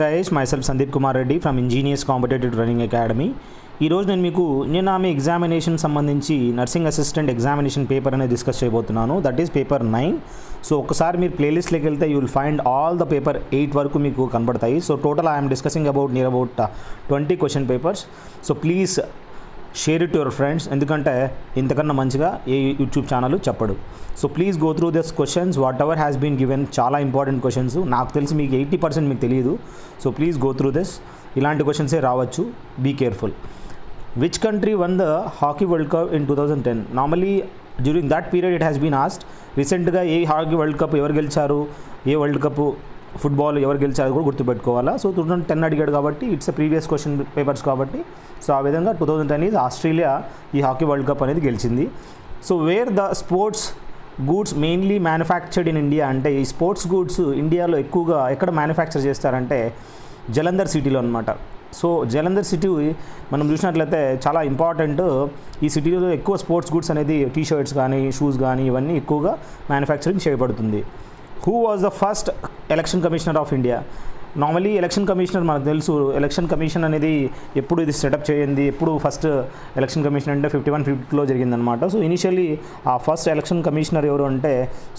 Guys myself Sandeep Kumar Reddy from engineers competitive training academy. ఈరోజు నేను ఆమె ఎగ్జామినేషన్ సంబంధించి నర్సింగ్ అసిస్టెంట్ ఎగ్జామినేషన్ పేపర్ అనేది డిస్కస్ చేయబోతున్నాను. That is paper 9. సో ఒకసారి మీరు ప్లేలిస్ట్లోకి వెళ్తే you will find all the paper 8 వరకు మీకు కనబడతాయి. So total I'm discussing near about 20 question papers. So please share it your friends, ఎందుకంటే ఇంతకన్నా మంచిగా ఏ యూట్యూబ్ ఛానల్ చెప్పడు. So please go through this questions what ever has been given. చాలా important questions, నాకు తెలిసి మీకు 80% మీకు తెలియదు. So please go through this. ఇలాంటి క్వశ్చన్సే రావచ్చు, be careful. Which country won the hockey world cup in 2010? Normally during that period it has been asked. రీసెంట్గా ఏ హాకీ వరల్డ్ కప్ ఎవరు గెలిచారు, ఏ వరల్డ్ కప్ ఫుట్బాల్ ఎవరు గెలిచారు కూడా గుర్తుపెట్టుకోవాలా. సో 2010 అడిగాడు కాబట్టి ఇట్స్ ప్రీవియస్ క్వశ్చన్ పేపర్స్ కాబట్టి, సో ఆ విధంగా 2010 ఈజ్ ఆస్ట్రేలియా ఈ హాకీ వరల్డ్ కప్ అనేది గెలిచింది. So where the sports goods mainly manufactured in India అంటే, ఈ స్పోర్ట్స్ గూడ్స్ ఇండియాలో ఎక్కువగా ఎక్కడ మ్యానుఫ్యాక్చర్ చేస్తారంటే జలంధర్ సిటీలో అనమాట. సో జలంధర్ సిటీ మనం చూసినట్లయితే చాలా ఇంపార్టెంట్. ఈ సిటీలో ఎక్కువ స్పోర్ట్స్ గూడ్స్ అనేది టీ షర్ట్స్ కానీ షూస్ కానీ ఇవన్నీ ఎక్కువగా మ్యానుఫ్యాక్చరింగ్ చేయబడుతుంది. Who was the first election commissioner of India? Normally election commissioner మనకు తెలుసు. ఎలక్షన్ కమిషన్ అనేది ఎప్పుడు ఇది సెటప్ చేయింది, ఎప్పుడు ఫస్ట్ ఎలక్షన్ కమిషన్ అంటే 51-52లో జరిగిందనమాట. సో ఇనిషియల్లీ ఆ ఫస్ట్ ఎలక్షన్ కమిషనర్ ఎవరు అంటే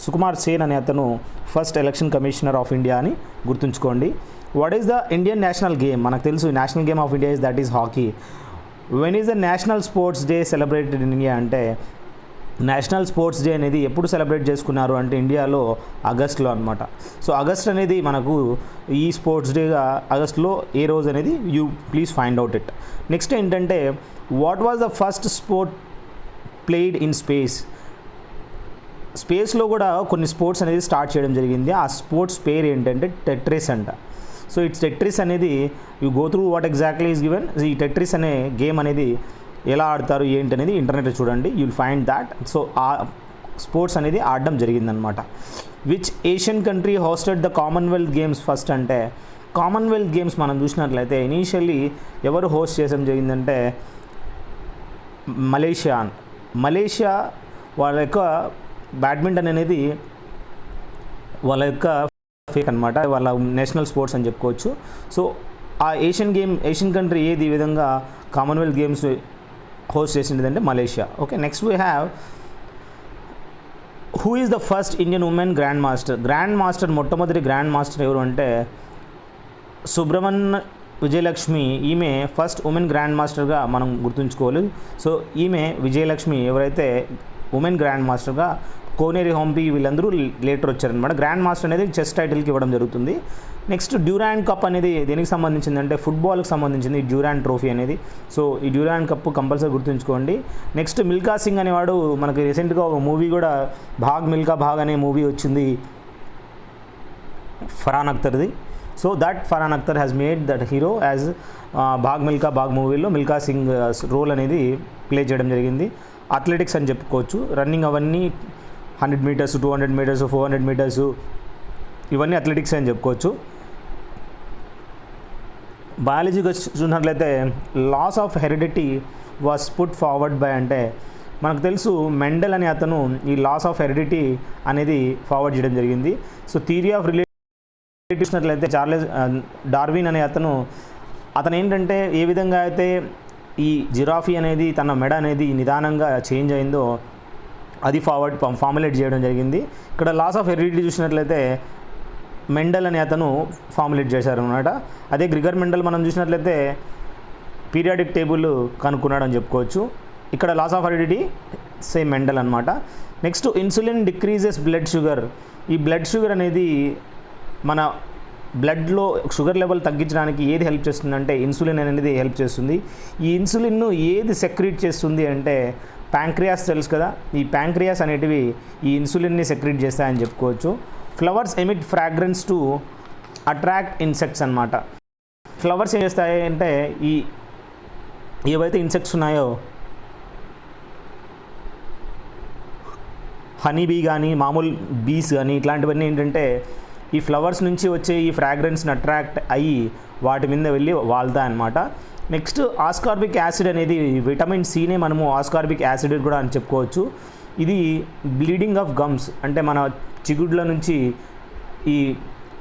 సుకుమార్ సేన్ అనే అతను first election commissioner of India అని గుర్తుంచుకోండి. What is the Indian national game? మనకు తెలుసు national game of India that is hockey. When is the national sports day celebrated in India అంటే, నేషనల్ స్పోర్ట్స్ డే అనేది ఎప్పుడు సెలబ్రేట్ చేసుకున్నారు అంటే ఇండియాలో ఆగస్ట్లో అనమాట. సో ఆగస్ట్ అనేది మనకు ఈ స్పోర్ట్స్ డేగా ఆగస్ట్లో ఏ రోజు అనేది you please find out it. Next ఏంటంటే what was the first sport played in space? స్పేస్లో కూడా కొన్ని స్పోర్ట్స్ అనేది స్టార్ట్ చేయడం జరిగింది. ఆ స్పోర్ట్స్ పేరు ఏంటంటే టెట్రిస్ అంట. సో ఇట్స్ టెట్రిస్ అనేది you go through what exactly is given. ఈ టెట్రిస్ అనే గేమ్ అనేది ఎలా ఆడతారు ఏంటి అనేది ఇంటర్నెట్లో చూడండి, you will find that. So ఆ స్పోర్ట్స్ అనేది ఆడడం జరిగిందనమాట. Which Asian country hosted the Commonwealth games first అంటే, కామన్వెల్త్ గేమ్స్ మనం చూసినట్లయితే ఇనీషియల్లీ ఎవరు హోస్ట్ చేయడం జరిగిందంటే మలేషియా వాళ్ళ యొక్క బ్యాడ్మింటన్ అనేది వాళ్ళ యొక్క ఫేక్ అనమాట, వాళ్ళ నేషనల్ స్పోర్ట్స్ అని చెప్పుకోవచ్చు. సో ఆ ఏషియన్ కంట్రీ ఏది ఈ విధంగా కామన్వెల్త్ గేమ్స్ హోస్ట్ చేసింది అంటే Malaysia. Okay, next we have who is the first Indian women grand master? మొట్టమొదటి గ్రాండ్ మాస్టర్ ఎవరు అంటే సుబ్రహ్మణ్య విజయలక్ష్మి. ఈమె ఫస్ట్ ఉమెన్ గ్రాండ్ మాస్టర్గా మనం గుర్తుంచుకోవాలి. సో ఈమె విజయలక్ష్మి ఎవరైతే ఉమెన్ గ్రాండ్ మాస్టర్గా, కోనేరి హంపి వీళ్ళందరూ లేటర్ వచ్చారనమాట. గ్రాండ్ మాస్టర్ అనేది చెస్ టైటిల్కి ఇవ్వడం జరుగుతుంది. నెక్స్ట్ డ్యూరాండ్ కప్ అనేది దేనికి సంబంధించింది అంటే ఫుట్బాల్కి సంబంధించింది డ్యూరాండ్ ట్రోఫీ అనేది. సో ఈ డ్యూరాండ్ కప్ కంపల్సరీ గుర్తుంచుకోండి. నెక్స్ట్ మిల్కా సింగ్ అనేవాడు, మనకి రీసెంట్గా ఒక మూవీ కూడా మిల్కా భాగ్ అనే మూవీ వచ్చింది ఫర్హాన్ అఖ్తర్ది. So that Farhan Akhtar has made that hero as Milkha Bhaag మూవీలో మిల్కా సింగ్ రోల్ అనేది ప్లే చేయడం జరిగింది. అథ్లెటిక్స్ అని చెప్పుకోవచ్చు. రన్నింగ్ అవన్నీ 100 మీటర్స్, 200 మీటర్స్, 400 మీటర్స్ ఇవన్నీ అథ్లెటిక్స్ అని చెప్పుకోవచ్చు. బయాలజీగా చూసినట్లయితే laws of heredity was put forward by అంటే, మనకు తెలుసు మెండల్ అనే అతను ఈ లాస్ ఆఫ్ హెరిడిటీ అనేది ఫార్వర్డ్ చేయడం జరిగింది. సో థియరీ ఆఫ్ రిలేటివ్ చూసినట్లయితే చార్లెస్ డార్విన్ అనే అతను ఏంటంటే ఏ విధంగా అయితే ఈ జిరాఫీ అనేది తన మెడ అనేది నిదానంగా చేంజ్ అయిందో అది ఫార్ములేట్ చేయడం జరిగింది. ఇక్కడ లాస్ ఆఫ్ హెరిడిటీ చూసినట్లయితే మెండల్ అనే అతను ఫార్ములేట్ చేశారనమాట. అదే గ్రిగర్ మెండల్ మనం చూసినట్లయితే పీరియాడిక్ టేబుల్ కనుక్కున్నాడు అని చెప్పుకోవచ్చు. ఇక్కడ laws of heredity same Mendel అనమాట. Next insulin decreases blood sugar. ఈ బ్లడ్ షుగర్ అనేది మన బ్లడ్లో షుగర్ లెవెల్ తగ్గించడానికి ఏది హెల్ప్ చేస్తుందంటే ఇన్సులిన్ అనేది హెల్ప్ చేస్తుంది. ఈ ఇన్సులిన్ను ఏది సెక్రీట్ చేస్తుంది అంటే ప్యాంక్రియాస్ తెలుసు కదా, ఈ ప్యాంక్రియాస్ అనేటివి ఈ ఇన్సులిన్ని సెక్రీట్ చేస్తాయని చెప్పుకోవచ్చు. Flowers emit fragrance to attract insects అనమాట. ఫ్లవర్స్ ఏం చేస్తాయి అంటే ఈ ఏవైతే ఇన్సెక్ట్స్ ఉన్నాయో హనీ బీ కానీ మామూలు బీస్ కానీ ఇట్లాంటివన్నీ ఏంటంటే ఈ ఫ్లవర్స్ నుంచి వచ్చే ఈ ఫ్రాగ్రెన్స్ని అట్రాక్ట్ అయ్యి వాటి మీద వెళ్ళి వాళ్తాయి అన్నమాట. నెక్స్ట్ ఆస్కార్బిక్ యాసిడ్ అనేది విటమిన్ సినే మనము ఆస్కార్బిక్ యాసిడ్ కూడా అని చెప్పుకోవచ్చు. ఇది బ్లీడింగ్ ఆఫ్ గమ్స్ అంటే మన చిగుడ్ల నుంచి ఈ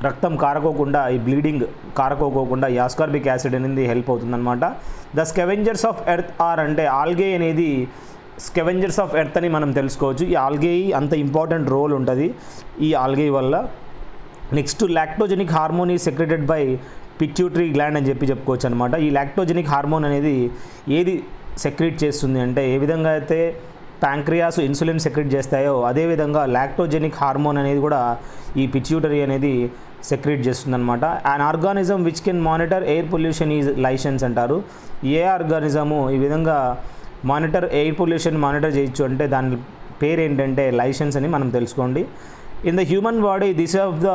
రక్తం కారకోకుండా, ఈ బ్లీడింగ్ కారకోకుండా ఈ ఆస్కార్బిక్ యాసిడ్ అనేది హెల్ప్ అవుతుందన్నమాట. ద స్కెవెంజర్స్ ఆఫ్ ఎర్త్ ఆర్ అంటే ఆల్గే అనేది స్కెవెంజర్స్ ఆఫ్ ఎర్త్ అని మనం తెలుసుకోవచ్చు. ఈ ఆల్గే అంత ఇంపార్టెంట్ రోల్ ఉంటుంది ఈ ఆల్గే వల్ల. Next lactogenic hormone is secreted by pituitary gland అని చెప్పుకోవచ్చు అనమాట. ఈ లాక్టోజెనిక్ హార్మోన్ అనేది ఏది సెక్రెట్ చేస్తుంది అంటే, ఏ విధంగా అయితే ప్యాంక్రియాస్ ఇన్సులిన్ సెక్రెట్ చేస్తాయో అదేవిధంగా లాక్టోజెనిక్ హార్మోన్ అనేది కూడా ఈ పిట్యూటరీ అనేది సెక్రెట్ చేస్తుంది అనమాట. And organism which can monitor air pollution is lichens అంటారు. ఏ ఆర్గానిజము ఈ విధంగా ఎయిర్ పొల్యూషన్ మానిటర్ చేయొచ్చు అంటే దాని పేరు ఏంటంటే లైసెన్స్ అని మనం తెలుసుకోండి. In the human body this of the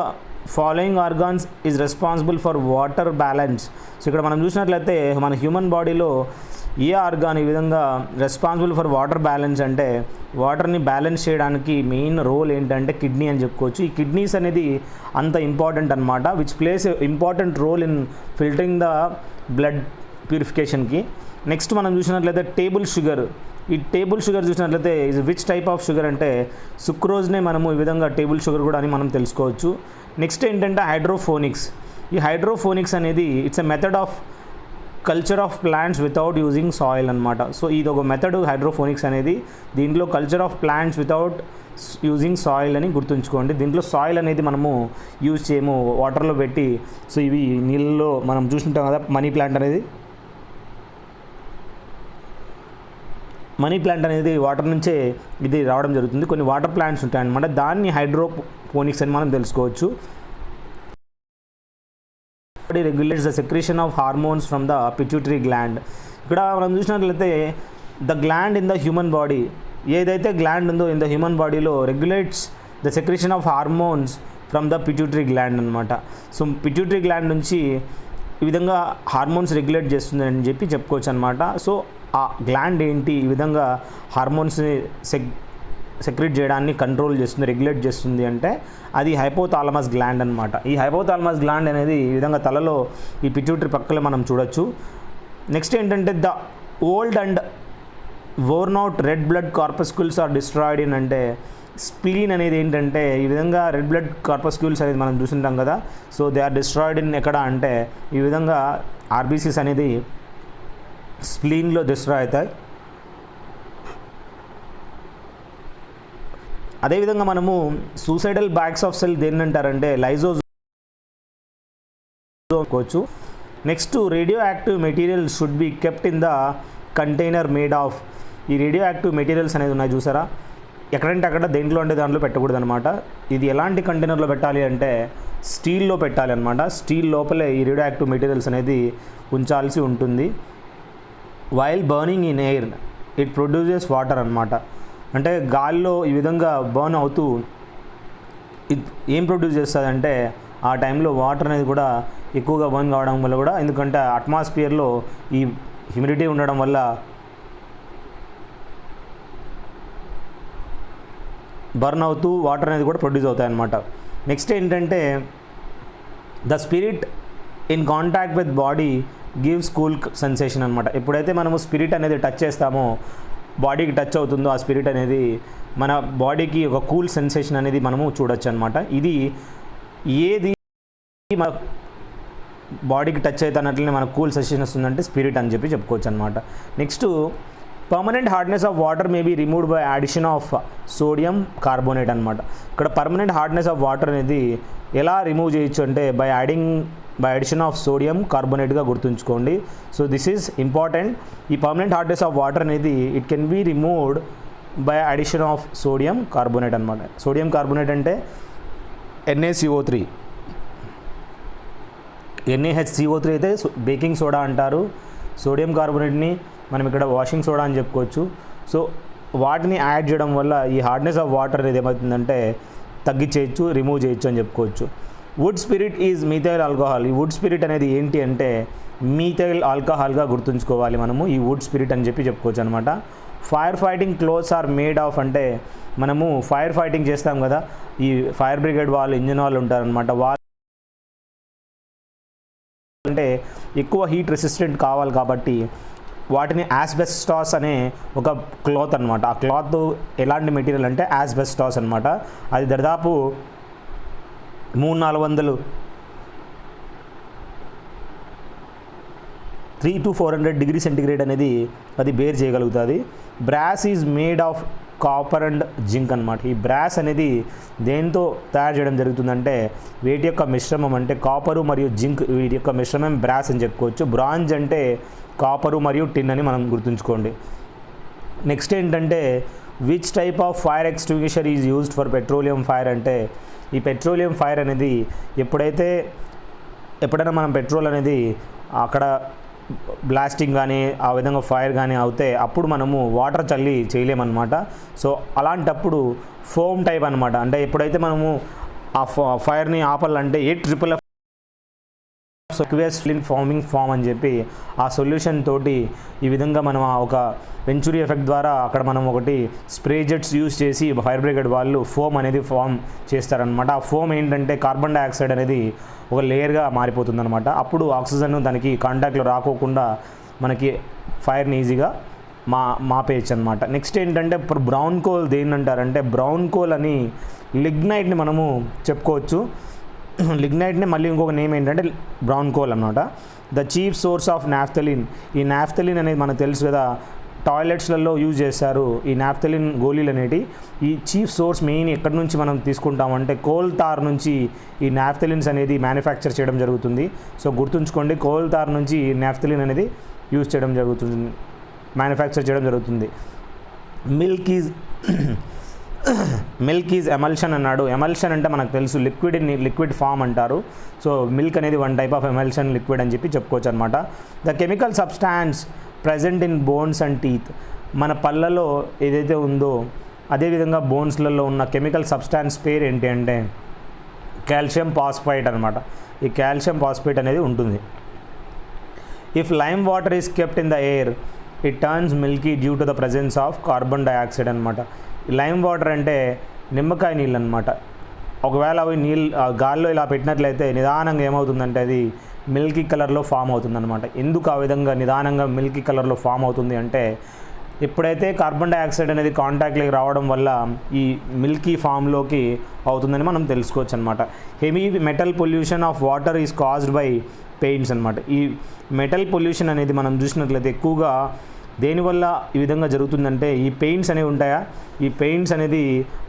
following organs is responsible for water balance. So ఇక్కడ మనం చూసినట్లయితే మన హ్యూమన్ బాడీలో ఏ ఆర్గాన్ ఈ విధంగా రెస్పాన్సిబుల్ ఫర్ వాటర్ బ్యాలెన్స్ అంటే వాటర్ని బ్యాలెన్స్ చేయడానికి మెయిన్ రోల్ ఏంటంటే కిడ్నీ అని చెప్పుకోవచ్చు. ఈ కిడ్నీస్ అనేది అంత ఇంపార్టెంట్ అనమాట, which plays important role in filtering the blood ప్యూరిఫికేషన్కి. నెక్స్ట్ మనం చూసినట్లయితే టేబుల్ షుగర్. ఈ టేబుల్ షుగర్ చూసినట్లయితే ఇది విచ్ టైప్ ఆఫ్ షుగర్ అంటే సుక్రోజ్నే మనము ఈ విధంగా టేబుల్ షుగర్ కూడా అని మనం తెలుసుకోవచ్చు. నెక్స్ట్ ఏంటంటే హైడ్రోఫోనిక్స్. ఈ హైడ్రోఫోనిక్స్ అనేది it's a method of culture of plants without using soil అనమాట. సో ఇది ఒక మెథడ్ హైడ్రోఫోనిక్స్ అనేది. దీంట్లో culture of plants without using soil అని గుర్తుంచుకోండి. దీంట్లో సాయిల్ అనేది మనము యూజ్ చేయము, వాటర్లో పెట్టి. సో ఇవి నీళ్ళలో మనం చూసుకుంటాం కదా, మనీ ప్లాంట్ అనేది వాటర్ నుంచే ఇది రావడం జరుగుతుంది. కొన్ని వాటర్ ప్లాంట్స్ ఉంటాయి అన్నమాట, దాన్ని హైడ్రోపోనిక్స్ అని మనం తెలుసుకోవచ్చు. Regulates the secretion of hormones from the pituitary gland. ఇక్కడ మనం చూసినట్లయితే the gland in the human body, ఏదైతే గ్లాండ్ ఉందో ఇన్ ద హ్యూమన్ బాడీలో regulates the secretion of hormones from the pituitary gland అనమాట. సో పిట్యూటరీ గ్లాండ్ నుంచి ఈ విధంగా హార్మోన్స్ రెగ్యులేట్ చేస్తుంది అని చెప్పుకోవచ్చు అనమాట. సో ఆ గ్లాండ్ ఏంటి ఈ విధంగా హార్మోన్స్ని సెక్రెట్ చేయడాన్ని కంట్రోల్ చేస్తుంది, రెగ్యులేట్ చేస్తుంది అంటే అది హైపోథాలమస్ గ్లాండ్ అనమాట. ఈ హైపోథాలమస్ గ్లాండ్ అనేది ఈ విధంగా తలలో ఈ పిట్యూటరీ పక్కలో మనం చూడొచ్చు. నెక్స్ట్ ఏంటంటే the old and worn out red blood corpuscles are destroyed in అంటే స్ప్లీన్ అనేది ఏంటంటే ఈ విధంగా రెడ్ బ్లడ్ కార్పస్క్యూల్స్ అనేది మనం చూసింటాం కదా. So they are destroyed in ఎక్కడ అంటే ఈ విధంగా ఆర్బీసీస్ అనేది స్ప్లీన్లో డిస్ట్రాయ్ అవుతాయి. అదేవిధంగా మనము సూసైడల్ బ్యాగ్స్ ఆఫ్ సెల్ దేన్ని అంటారంటే lysosome. Next radioactive material should be kept in the container made of. ఈ రేడియో యాక్టివ్ మెటీరియల్స్ అనేది ఉన్నాయి చూసారా, ఎక్కడంటే అక్కడ దేంట్లో అంటే దాంట్లో పెట్టకూడదు అనమాట. ఇది ఎలాంటి కంటైనర్లో పెట్టాలి అంటే స్టీల్లో పెట్టాలి అనమాట. స్టీల్ లోపలే ఈ రేడియో యాక్టివ్ మెటీరియల్స్ అనేది ఉంచాల్సి ఉంటుంది. While burning in air it produces water అనమాట. అంటే గాలిలో ఈ విధంగా బర్న్ అవుతూ ఏం ప్రొడ్యూస్ చేస్తుంది అంటే ఆ టైంలో వాటర్ అనేది కూడా ఎక్కువగా బర్న్ కావడం వల్ల కూడా, ఎందుకంటే అట్మాస్ఫియర్లో ఈ హ్యూమిడిటీ ఉండడం వల్ల బర్న్ అవుతూ వాటర్ అనేది కూడా ప్రొడ్యూస్ అవుతాయి అన్నమాట. నెక్స్ట్ ఏంటంటే the spirit in contact with body gives cool sensation అనమాట. ఎప్పుడైతే మనము స్పిరిట్ అనేది టచ్ చేస్తామో, బాడీకి టచ్ అవుతుందో ఆ స్పిరిట్ అనేది మన బాడీకి ఒక కూల్ సెన్సేషన్ అనేది మనము చూడొచ్చు అనమాట. ఇది ఏది మన బాడీకి టచ్ అవుతున్నట్లనే మనకు కూల్ సెన్సేషన్ వస్తుందంటే స్పిరిట్ అని చెప్పుకోవచ్చు అనమాట. Next permanent hardness of water may be removed by addition of sodium carbonate అనమాట. ఇక్కడ పర్మనెంట్ హార్డ్నెస్ ఆఫ్ వాటర్ అనేది ఎలా రిమూవ్ చేయొచ్చు అంటే బై అడిషన్ ఆఫ్ సోడియం కార్బోనేట్గా గుర్తుంచుకోండి. So this is important. ఈ పర్మనెంట్ హార్డ్నెస్ ఆఫ్ వాటర్ అనేది it can be removed by addition of sodium carbonate అనమాట. సోడియం కార్బోనేట్ అంటే NaCO3. NaHCO3 అయితే బేకింగ్ సోడా అంటారు. సోడియం కార్బోనేట్ని మనం ఇక్కడ వాషింగ్ సోడా అని చెప్పుకోవచ్చు. సో వాటిని యాడ్ చేయడం వల్ల ఈ హార్డ్నెస్ ఆఫ్ వాటర్ అనేది ఏమవుతుందంటే తగ్గించేయచ్చు, రిమూవ్ చేయొచ్చు అని చెప్పుకోవచ్చు. Wood spirit is methyl alcohol. ఈ వుడ్ స్పిరిట్ అనేది ఏంటి అంటే మీథైల్ ఆల్కహాల్గా గుర్తుంచుకోవాలి మనము ఈ వుడ్ స్పిరిట్ అని చెప్పుకోవచ్చు అనమాట. Fire fighting clothes are made of అంటే మనము ఫైర్ ఫైటింగ్ చేస్తాం కదా, ఈ ఫైర్ బ్రిగేడ్ వాళ్ళు, ఇంజిన్ వాళ్ళు ఉంటారనమాట. వాళ్ళు అంటే ఎక్కువ హీట్ రెసిస్టెంట్ కావాలి కాబట్టి వాటిని యాస్బెస్టాస్ అనే ఒక క్లాత్ అనమాట. ఆ క్లాత్ ఎలాంటి మెటీరియల్ అంటే యాస్బెస్టాస్ అనమాట. అది దాదాపు 300-400 3 to 400 డిగ్రీ సెంటిగ్రేడ్ అనేది అది బేర్ చేయగలుగుతుంది. Brass is made of copper and zinc అనమాట. ఈ బ్రాస్ అనేది దేంతో తయారు చేయడం జరుగుతుందంటే వీటి యొక్క మిశ్రమం, అంటే కాపరు మరియు జింక్ వీటి యొక్క మిశ్రమం బ్రాస్ అని చెప్పుకోవచ్చు. బ్రాంజ్ అంటే కాపరు మరియు టిన్ అని మనం గుర్తుంచుకోండి. నెక్స్ట్ ఏంటంటే which type of fire extinguisher is used for petroleum fire అంటే ఈ పెట్రోలియం ఫైర్ అనేది ఎప్పుడైనా మనం పెట్రోల్ అనేది అక్కడ బ్లాస్టింగ్ కానీ ఆ విధంగా ఫైర్ కానీ అవుతే అప్పుడు మనము వాటర్ చల్లి చేయలేమన్నమాట. సో అలాంటప్పుడు ఫోమ్ టైప్ అనమాట. అంటే ఎప్పుడైతే మనము ఆ ఫైర్ని ఆపాలంటే AFFF ఫార్మింగ్ ఫామ్ అని చెప్పి ఆ సొల్యూషన్ తోటి ఈ విధంగా మనం ఒక వెంచురీ ఎఫెక్ట్ ద్వారా అక్కడ మనం ఒకటి స్ప్రే జెట్స్ యూజ్ చేసి ఫైర్ బ్రిగేడ్ వాళ్ళు ఫోమ్ అనేది ఫామ్ చేస్తారనమాట. ఆ ఫోమ్ ఏంటంటే కార్బన్ డైఆక్సైడ్ అనేది ఒక లేయర్గా మారిపోతుందన్నమాట. అప్పుడు ఆక్సిజన్ దానికి కాంటాక్ట్లో రాకోకుండా మనకి ఫైర్ని ఈజీగా మాపేయచ్చు అనమాట. నెక్స్ట్ ఏంటంటే బ్రౌన్ కోల్ దేన్ని అంటారంటే బ్రౌన్ కోల్ అని లిగ్నైట్ని మనము చెప్పుకోవచ్చు. లిగ్నైట్ని మళ్ళీ ఇంకొక నేమ్ ఏంటంటే బ్రౌన్ కోల్ అన్నమాట. The chief source of naphthalene. ఈ నాఫ్థలిన్ అనేది మనకు తెలుసు కదా, టాయిలెట్స్లలో యూజ్ చేస్తారు ఈ నాఫ్థలిన్ గోళీలు అనేవి. ఈ చీఫ్ సోర్స్ మెయిన్ ఎక్కడి నుంచి మనం తీసుకుంటామంటే కోల్ తార్ నుంచి ఈ నాఫ్థలిన్స్ అనేది మ్యానుఫ్యాక్చర్ చేయడం జరుగుతుంది. సో గుర్తుంచుకోండి, కోల్ తార్ నుంచి ఈ నాఫ్థలిన్ అనేది యూజ్ చేయడం జరుగుతుంది, మ్యానుఫ్యాక్చర్ చేయడం జరుగుతుంది. మిల్క్ ఈజ్ ఎమల్షన్ అన్నాడు. ఎమల్షన్ అంటే మనకు తెలుసు లిక్విడ్ ఫామ్ అంటారు. సో మిల్క్ అనేది one type of emulsion liquid అని చెప్పుకోవచ్చు అనమాట. The chemical substance present in bones and teeth. మన పళ్ళలో ఏదైతే ఉందో అదేవిధంగా బోన్స్లలో ఉన్న కెమికల్ సబ్స్టాన్స్ పేరు ఏంటి అంటే కాల్షియం ఫాస్ఫేట్ అనమాట. ఈ కాల్షియం ఫాస్ఫేట్ అనేది ఉంటుంది. If lime water is kept in the air it turns Milky due to the presence of carbon dioxide అనమాట. లైమ్ వాటర్ అంటే నిమ్మకాయ నీళ్ళు అనమాట. ఒకవేళ అవి గాల్లో ఇలా పెట్టినట్లయితే నిదానంగా ఏమవుతుందంటే అది మిల్కీ కలర్లో ఫామ్ అవుతుందన్నమాట. ఎందుకు ఆ విధంగా నిదానంగా మిల్కీ కలర్లో ఫామ్ అవుతుంది అంటే ఎప్పుడైతే కార్బన్ డైఆక్సైడ్ అనేది కాంటాక్ట్లోకి రావడం వల్ల ఈ మిల్కీ ఫామ్లోకి అవుతుందని మనం తెలుసుకోవచ్చు అనమాట. Heavy metal pollution of water is caused by paints అనమాట. ఈ మెటల్ పొల్యూషన్ అనేది మనం చూసినట్లయితే ఎక్కువగా దేనివల్ల ఈ విధంగా జరుగుతుందంటే ఈ పెయింట్స్ అనేవి ఉంటాయా, ఈ పెయింట్స్ అనేది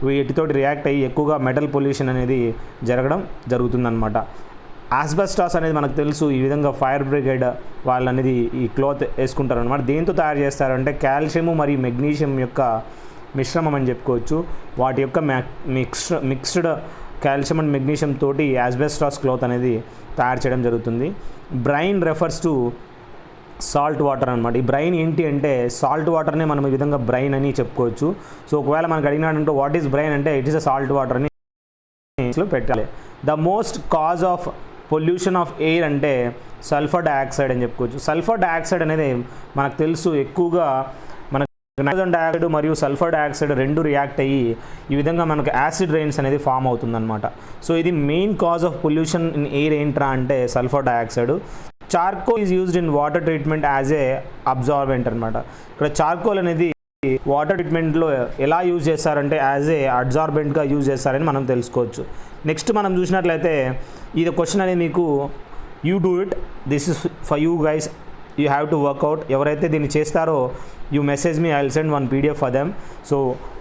వీటితోటి రియాక్ట్ అయ్యి ఎక్కువగా మెటల్ పొల్యూషన్ అనేది జరుగుతుందన్నమాట. ఆస్బెస్టాస్ అనేది మనకు తెలుసు, ఈ విధంగా ఫైర్ బ్రిగేడ్ వాళ్ళు అనేది ఈ క్లాత్ వేసుకుంటారు అనమాట. దేంతో తయారు చేస్తారంటే కాల్షియం మరియు మెగ్నీషియం యొక్క మిశ్రమం అని చెప్పుకోవచ్చు. వాటి యొక్క మిక్స్డ్ కాల్షియం అండ్ మెగ్నీషియం తోటి ఆస్బెస్టాస్ క్లాత్ అనేది తయారు చేయడం జరుగుతుంది. Brain refers to salt water అనమాట. ఈ బ్రైన్ ఏంటి అంటే సాల్ట్ వాటర్నే మనం ఈ విధంగా బ్రైన్ అని చెప్పుకోవచ్చు. సో ఒకవేళ మనకు అడిగినాడంటే వాట్ ఈస్ బ్రైన్ అంటే it is a salt water అని పెట్టాలి. The most cause of pollution of air అంటే సల్ఫర్ డైఆక్సైడ్ అని చెప్పుకోవచ్చు. సల్ఫర్ డైఆక్సైడ్ అనేది మనకు తెలుసు ఎక్కువగా మనకు నైట్రోజన్ డైఆక్సైడ్ మరియు సల్ఫర్ డైఆక్సైడ్ రెండు రియాక్ట్ అయ్యి ఈ విధంగా మనకు యాసిడ్ రెయిన్స్ అనేది ఫామ్ అవుతుందన్నమాట. సో ఇది main cause of pollution in air ఏంట్రా అంటే sulphur dioxide. Charcoal is used in water treatment as a absorbent అనమాట. ఇక్కడ చార్కోల్ అనేది వాటర్ ట్రీట్మెంట్లో ఎలా యూజ్ చేస్తారంటే యాజ్ ఏ అబ్జార్బెంట్గా యూజ్ చేస్తారని మనం తెలుసుకోవచ్చు. నెక్స్ట్ మనం చూసినట్లయితే ఇది క్వశ్చన్ అనేది మీకు you do it, this is for you guys, you have to work out. ఎవరైతే దీన్ని చేస్తారో you message me, I will send one PDF for them. So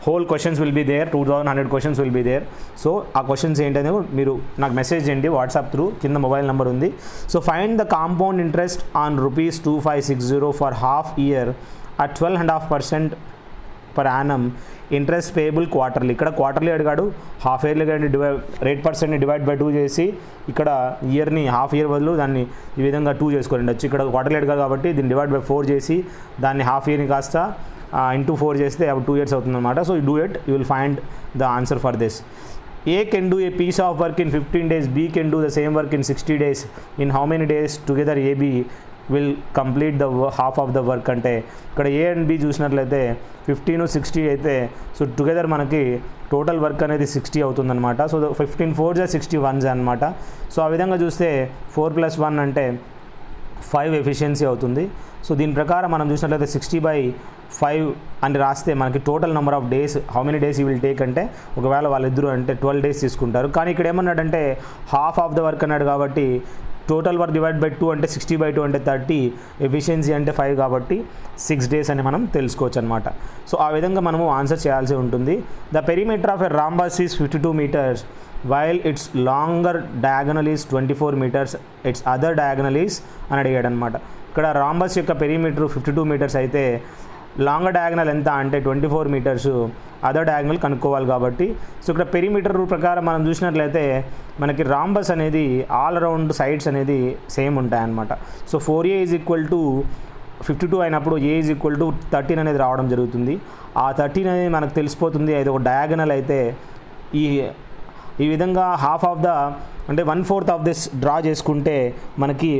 whole questions will be there, 2100 questions will be there. సో ఆ questions ఏంటనే మీరు నాకు message చేయండి WhatsApp through, కింద మొబైల్ నెంబర్ ఉంది. So find the compound interest on ₹2560 for half year at 12.5% per annum interest payable quarterly. ఇక్కడ quarterly అడిగాడు, హాఫ్ ఇయర్లీ కానీ రేట్ పర్సెంట్ని డివైడ్ బై 2 చేసి ఇక్కడ ఇయర్ని హాఫ్ ఇయర్ బదులు దాన్ని ఈ విధంగా 2 చేసుకోండి. ఇక్కడ క్వార్టర్లీ అడిగాడు కాబట్టి దీన్ని డివైడ్ బై 4 చేసి దాన్ని హాఫ్ ఇయర్ని కాస్త ఇంటూ 4 చేస్తే అప్పుడు 2 years అవుతుందన్నమాట. So you do it, you will find the answer for this. A can do a piece of work in 15 days, B can do the same work in 60 days. In how many days together AB will complete the half of the work అంటే ఇక్కడ A and B చూసినట్లయితే 15 60 అయితే so together మనకి total work అనేది 60 అవుతుందన్నమాట. So 15 4s 61s అనమాట. So ఆ విధంగా చూస్తే 4+1 అంటే 5 ఎఫిషియన్సీ అవుతుంది. సో దీని ప్రకారం మనం చూసినట్లయితే 60/5 అని రాస్తే మనకి total number of days, how many days you will take అంటే ఒకవేళ వాళ్ళిద్దరూ అంటే 12 days తీసుకుంటారు. కానీ ఇక్కడ ఏమన్నాడంటే హాఫ్ ఆఫ్ ద వర్క్ అన్నాడు కాబట్టి టోటల్ వర్క్ డివైడ్ బై 2 అంటే 60/2 అంటే 30, ఎఫిషియన్సీ అంటే 5 కాబట్టి 6 days అని మనం తెలుసుకోవచ్చు అనమాట. సో ఆ విధంగా మనము ఆన్సర్ చేయాల్సి ఉంటుంది. The perimeter of a rhombus is 52 meters while it's longer diagonal is 24 meters, it's other diagonal is అని అడిగాడు అనమాట. ఇక్కడ రాంబస్ యొక్క పెరిమీటర్ 52 meters అయితే లాంగర్ డయాగనల్ ఎంత అంటే 24 meters, అదర్ డయాగనల్ కనుక్కోవాలి కాబట్టి. సో ఇక్కడ పెరిమీటర్ రూల్ ప్రకారం మనం చూసినట్లయితే మనకి రాంబస్ అనేది ఆల్ అరౌండ్ సైడ్స్ అనేది సేమ్ ఉంటాయన్నమాట. So 4a is equal to 52 అయినప్పుడు a ఈజ్ ఈక్వల్ టు 13 అనేది రావడం జరుగుతుంది. ఆ 13 అనేది మనకు తెలిసిపోతుంది. అది ఒక డయాగనల్ అయితే ఈ విధంగా హాఫ్ ఆఫ్ ద అంటే 1/4 ఆఫ్ దిస్ డ్రా చేసుకుంటే మనకి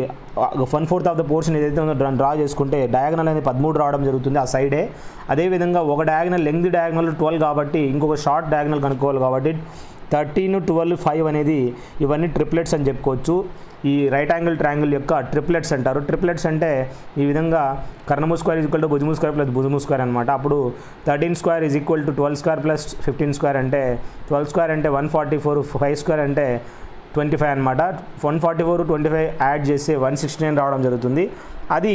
1/4 ఆఫ్ ద పోర్షన్ ఏదైతే ఉందో డ్రా చేసుకుంటే డయాగనల్ అనేది 13 రావడం జరుగుతుంది ఆ సైడే. అదేవిధంగా ఒక డయాగనల్ లెంగ్త్ డయాగనల్ 12 కాబట్టి ఇంకొక షార్ట్ డయాగనల్ కనుక్కోవాలి కాబట్టి 13, 12, 5 అనేది ఇవన్నీ ట్రిప్లెట్స్ అని చెప్పుకోవచ్చు. ఈ రైట్ యాంగిల్ ట్రయాంగిల్ యొక్క ట్రిప్లెట్స్ అంటారు. ట్రిప్లెట్స్ అంటే ఈ విధంగా కర్ణము స్క్వేర్ ఈజ్ ఈక్వల్ టు భుజము స్క్వేర్ ప్లస్ భుజము స్క్వేర్ అనమాట. అప్పుడు 13 square is equal to 12 square plus 15 square అంటే 12 స్క్వేర్ అంటే 144, 5 స్క్వేర్ అంటే 25 అనమాట. 144, 25 యాడ్ చేస్తే 169 రావడం జరుగుతుంది. అది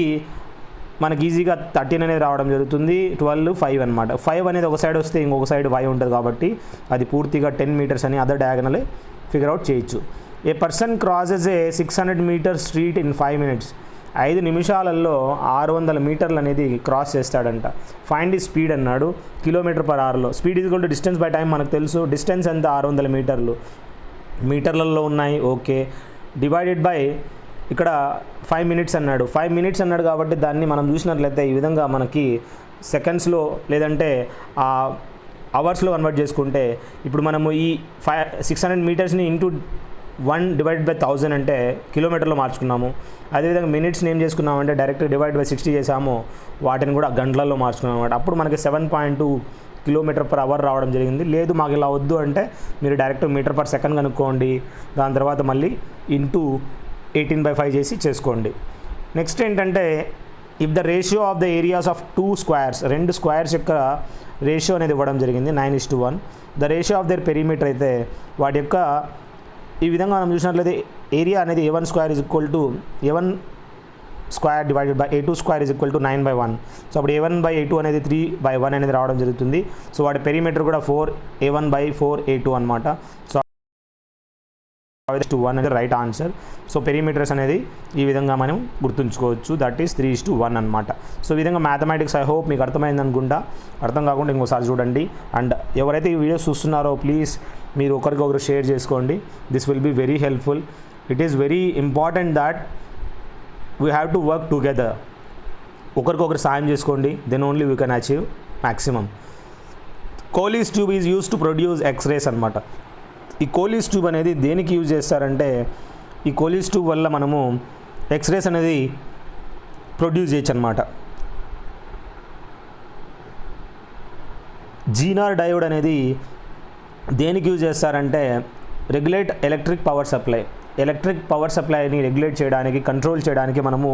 మనకి ఈజీగా 13 అనేది రావడం జరుగుతుంది. 12, 5 అనమాట. 5 అనేది ఒక సైడ్ వస్తే ఇంకొక సైడ్ 5 ఉంటుంది కాబట్టి అది పూర్తిగా 10 meters అని అదర్ డయాగనల్ ఫిగర్ అవుట్ చేయొచ్చు. A person crosses a 600 meter street in 5 minutes. 5 నిమిషాలలో 600 మీటర్లు అనేది క్రాస్ చేస్తాడంట. ఫైండ్ ది స్పీడ్ అన్నాడు km/hలో. Speed is equal to distance by time మనకు తెలుసు. డిస్టెన్స్ ఎంత 600 మీటర్లు, మీటర్లలో ఉన్నాయి. ఓకే, డివైడెడ్ బై ఇక్కడ 5 minutes అన్నాడు. 5 minutes అన్నాడు కాబట్టి దాన్ని మనం చూసినట్లయితే ఈ విధంగా మనకి సెకండ్స్లో లేదంటే అవర్స్లో కన్వర్ట్ చేసుకుంటే ఇప్పుడు మనము ఈ 600 మీటర్స్ని ఇంటూ 1 డివైడెడ్ బై 1000 అంటే కిలోమీటర్లో మార్చుకున్నాము. అదేవిధంగా మినిట్స్ని ఏం చేసుకున్నామంటే డైరెక్ట్ డివైడ్ బై 60 చేసాము, వాటిని కూడా గంటలలో మార్చుకున్నాం అనమాట. అప్పుడు మనకి 7.2 km/h రావడం జరిగింది. లేదు మాకు ఇలా వద్దు అంటే మీరు డైరెక్ట్ మీటర్/సెకండ్ కనుక్కోండి. దాని తర్వాత మళ్ళీ ఇంటూ 18/5 చేసి చేసుకోండి. నెక్స్ట్ ఏంటంటే if the ratio of the areas of 2 squares, 2 squares యొక్క రేషియో అనేది ఇవ్వడం జరిగింది 9:1. The ratio of their perimeter అయితే వాటి యొక్క ఈ విధంగా మనం చూసినట్లయితే ఏరియా అనేది a1 square is equal to a1 square divided by a2 square is equal to 9/1. So అప్పుడు a1/a2 అనేది 3/1 అనేది రావడం జరుగుతుంది. సో వాటి పెరిమీటర్ కూడా 4a1/4a2 అనమాట. సో 1 అనేది రైట్ ఆన్సర్. సో పెరిమీటర్స్ అనేది ఈ విధంగా మనం గుర్తుంచుకోవచ్చు. దట్ ఈస్ 3:1 అనమాట. సో ఈ విధంగా మ్యాథమెటిక్స్ ఐ హోప్ మీకు అర్థమైంది అనుకుంటా. అర్థం కాకుండా ఇంకోసారి చూడండి. అండ్ ఎవరైతే ఈ వీడియోస్ చూస్తున్నారో ప్లీజ్ మీరు ఒకరికొకరు షేర్ చేసుకోండి. This will be very helpful. It is very important that we have to work together. ఒకరికొకరు సాయం చేసుకోండి, then only we can achieve maximum. Coolidge tube is use to produce X rays అనమాట. ఈ కోలీస్ tube అనేది దేనికి యూజ్ చేస్తారంటే ఈ కోలీస్ ట్యూబ్ వల్ల మనము ఎక్స్రేస్ అనేది ప్రొడ్యూస్ చేయొచ్చు అనమాట. జీనార్ డయోడ్ అనేది దేనికి యూజ్ చేస్తారంటే రెగ్యులేట్ ఎలక్ట్రిక్ పవర్ సప్లైని రెగ్యులేట్ చేయడానికి, కంట్రోల్ చేయడానికి మనము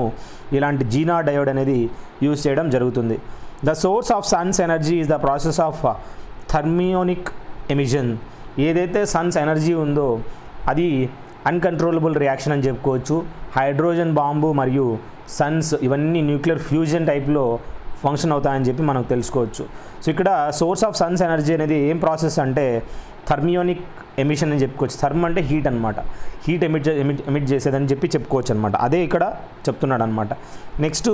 ఇలాంటి జీనార్ డయోడ్ అనేది యూజ్ చేయడం జరుగుతుంది. The source of Sons energy is the process of thermionic emission. ఏదైతే సన్స్ ఎనర్జీ ఉందో అది అన్కంట్రోలబుల్ రియాక్షన్ అని చెప్పుకోవచ్చు. హైడ్రోజన్ బాంబు మరియు సన్స్ ఇవన్నీ న్యూక్లియర్ ఫ్యూజన్ టైప్లో ఫంక్షన్ అవుతాయని చెప్పి మనం తెలుసుకోవచ్చు. సో ఇక్కడ సోర్స్ ఆఫ్ సన్స్ ఎనర్జీ అనేది ఏం ప్రాసెస్ అంటే థర్మియోనిక్ ఎమిషన్ అని చెప్పుకోవచ్చు. థర్మ్ అంటే హీట్ అనమాట. హీట్ ఎమిట్ చేసేదని చెప్పి చెప్పుకోవచ్చు అనమాట. అదే ఇక్కడ చెప్తున్నాడు అనమాట. నెక్స్ట్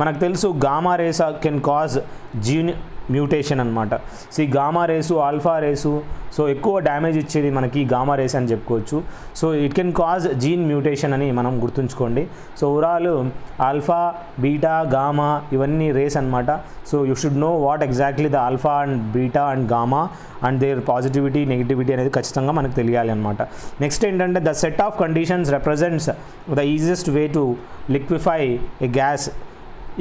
మనకు తెలుసు gamma rays can cause gene mutation అనమాట. సో ఈ gamma rays, alpha rays, so ఎక్కువ డ్యామేజ్ ఇచ్చేది మనకి గామా రేస్ అని చెప్పుకోవచ్చు. So it can cause gene mutation అని మనం గుర్తుంచుకోండి. So overall alpha, beta, gamma ఇవన్నీ రేస్ అనమాట. So you should know what exactly the alpha and beta and gamma and their positivity, negativity అనేది ఖచ్చితంగా మనకు తెలియాలి అనమాట. నెక్స్ట్ ఏంటంటే the set of conditions represents the easiest way to liquefy A gas.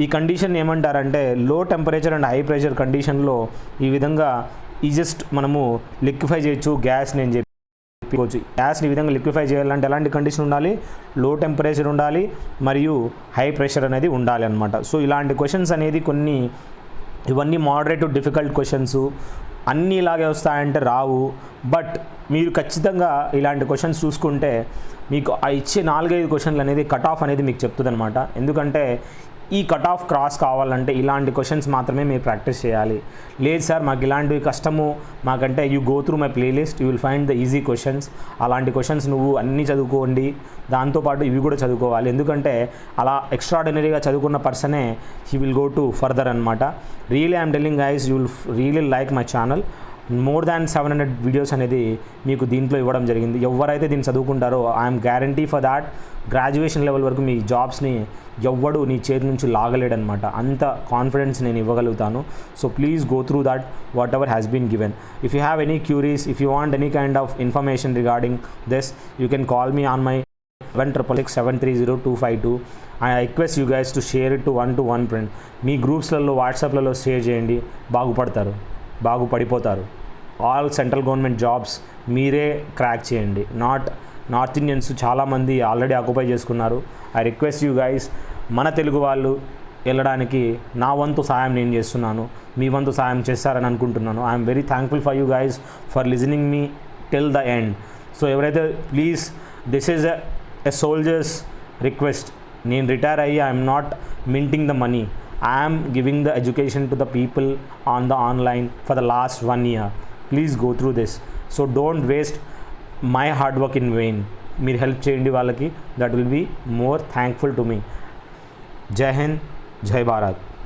ఈ condition ఏమంటారంటే లో టెంపరేచర్ అండ్ హై ప్రెషర్ కండిషన్లో ఈ విధంగా ఈజెస్ట్ మనము లిక్విఫై చేయొచ్చు గ్యాస్ని అని చెప్పుకోవచ్చు. గ్యాస్ని ఈ విధంగా లిక్విఫై చేయాలంటే ఎలాంటి కండిషన్ ఉండాలి? లో టెంపరేచర్ ఉండాలి మరియు హై ప్రెషర్ అనేది ఉండాలి అనమాట. సో ఇలాంటి క్వశ్చన్స్ అనేది ఇవన్నీ మోడరేట్ టు డిఫికల్ట్ క్వశ్చన్స్. అన్నీ ఇలాగే వస్తాయంటే రావు. బట్ మీరు ఖచ్చితంగా ఇలాంటి క్వశ్చన్స్ చూసుకుంటే మీకు ఆ ఇచ్చే 4-5 క్వశ్చన్లు అనేది కట్ ఆఫ్ అనేది మీకు చెప్తుంది అనమాట. ఎందుకంటే ఈ కట్ ఆఫ్ క్రాస్ కావాలంటే ఇలాంటి క్వశ్చన్స్ మాత్రమే మీరు ప్రాక్టీస్ చేయాలి. లేదు సార్ మాకు ఇలాంటివి కష్టము మాకంటే you go through my playlist, you will find the easy questions. అలాంటి క్వశ్చన్స్ నువ్వు అన్నీ చదువుకోండి, దాంతోపాటు ఇవి కూడా చదువుకోవాలి. ఎందుకంటే అలా ఎక్స్ట్రాడినరీగా చదువుకున్న పర్సనే he will go to further అనమాట. Really I'm telling guys, you will really like my channel. More than 700 videos అనేది మీకు దీంట్లో ఇవ్వడం జరిగింది. ఎవరైతే దీన్ని చదువుకుంటారో I'm guarantee for that graduation level వరకు మీ జాబ్స్ని ఎవ్వడు నీ చేతి నుంచి లాగలేడనమాట. అంత కాన్ఫిడెన్స్ నేను ఇవ్వగలుగుతాను. So please go through that whatever has been given. If you have any queries, if you want any kind of information regarding this, you can call me on my 766630252. I request you guys to share it to 1 friend. మీ గ్రూప్స్లలో వాట్సాప్లలో share చేయండి, బాగుపడతారు, బాగుపడిపోతారు. All central government jobs మీరే crack చేయండి. North Indians చాలామంది already occupy చేసుకున్నారు. ఐ రిక్వెస్ట్ యూ గైస్, మన తెలుగు వాళ్ళు వెళ్ళడానికి నా వంతు సాయం నేను చేస్తున్నాను, మీ వంతు సాయం చేస్తారని అనుకుంటున్నాను. I'm very thankful for you guys for listening me till the end. So ఎవరైతే please, this is a soldier's request. నేను రిటైర్ అయ్యి I'm not minting the money, I am giving the education to the people on the online for the last 1 year. Please go through this. So don't waste my hard work in vain. మీరు help చేయండి వాళ్ళకి, that will be more thankful to me. జై హింద్, జై భారత్.